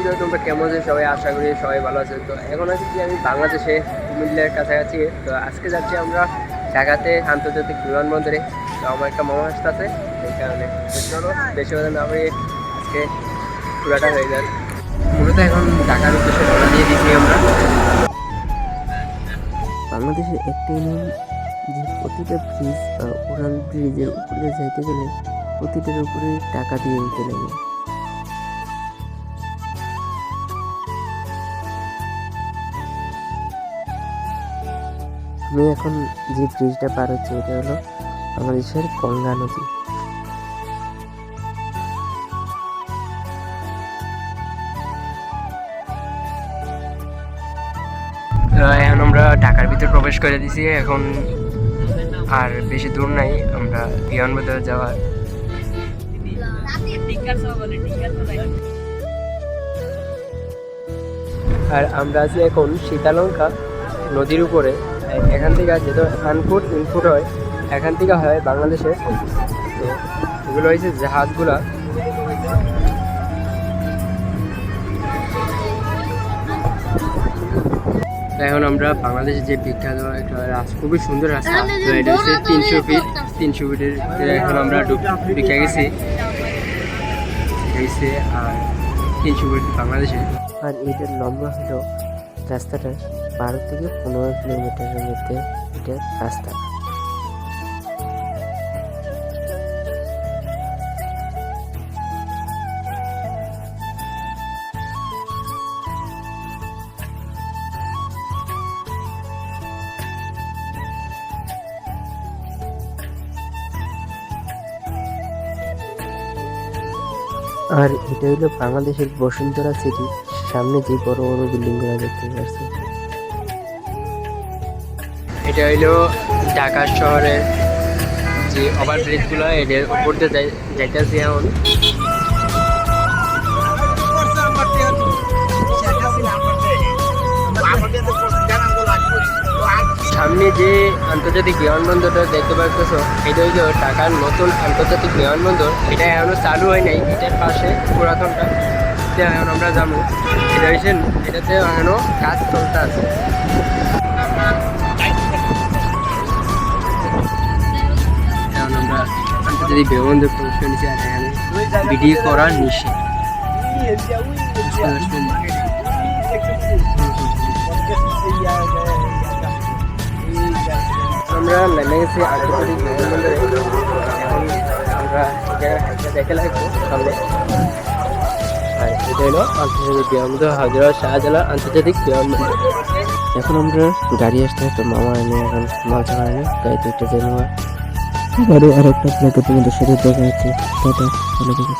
তো তোমরা কেমন আছো সবাই? আশা করি সবাই ভালো আছে। তো এখন আছি কি আমি বাংলাদেশে কুমিল্লার কাছাকাছি। তো আজকে যাচ্ছি আমরা ঢাকাতে আন্তর্জাতিক বিমানবন্দরে। তো আমার একটা মামা আসতেছে এই কারণে। তো চলো বেশি কথা না বলে আজকে পুরাটা হয়ে যাক। মূলত এখন ঢাকার উদ্দেশ্যে রওনা দিয়ে দিচ্ছি আমরা। বাংলাদেশের একটাই নিয়ম যে প্রতিটা ব্রিজ বা উড়ান ব্রিজের উপরে যাইতে গেলে প্রতিটার উপরে টাকা দিয়ে দিতে লাগে। আমি এখন যে ব্রিজটা পার হচ্ছে এটা হলো বাংলাদেশের গঙ্গা নদী। এখন আমরা ঢাকার ভিতর প্রবেশ করে দিছি। এখন আর বেশি দূর নাই আমরা বিমানবন্দরে যাওয়ার। আর আমরা আছি এখন সীতালঙ্কা নদীর উপরে। এখান থেকে যেহেতু আনফুট ইনফুট হয়, এখান থেকে হয় বাংলাদেশে। তো এগুলো হয়েছে জাহাজগুলা। এখন আমরা বাংলাদেশের যে বিখ্যাত একটা রাস্তা, খুবই সুন্দর রাস্তা। তো এটা হচ্ছে 300 ফিটের। এখন আমরা ঢুকে গেছি আর 300 ফিট বাংলাদেশে। আর এটার লম্বা হলো রাস্তাটা 12 থেকে 15 কিলোমিটারের মধ্যে এটার রাস্তা। আর এটা হলো বাংলাদেশের বসুন্ধরা সিটি, সামনে যে বড় বড় বিল্ডিং গুলো দেখতে পাচ্ছি। এটা হইলো ঢাকা শহরের যে ওভারব্রিজ গুলো, এদের উপর দিয়ে যাইতেছি এখন। সামনে যে আন্তর্জাতিক বিমানবন্দরটা দেখতে পাচ্ছ, এটা হইল ঢাকার নতুন আন্তর্জাতিক বিমানবন্দর। এটা এখনো চালু হয় নাই, এটার পাশে পুরাতনটা এখন আমরা যাবো। এটা হচ্ছে এটাতে এখনো কাজ চলতে আছে। এখন আমরা আন্তর্জাতিক বিমানবন্দর প্রবেশ করেছি। আর এখানে ভিডিও করা নিষেধ। আমরা নেমে গেছি আন্তর্জাতিক বিমানবন্দরে। এখন আমরা দেখে লাগবো সামনে। আর এটা হলো আন্তর্জাতিক বিমানবন্দর, হযরত শাহজালাল আন্তর্জাতিক বিমানবন্দর। এখন আমরা গাড়ি আসতে একটা মামা এনে এখন মাল চালা এনে গাড়িতে উঠে যাই। আর একটা আপনাকে তোমাদের সাথে দেখা হচ্ছে। টাটা, ভালো থেকো।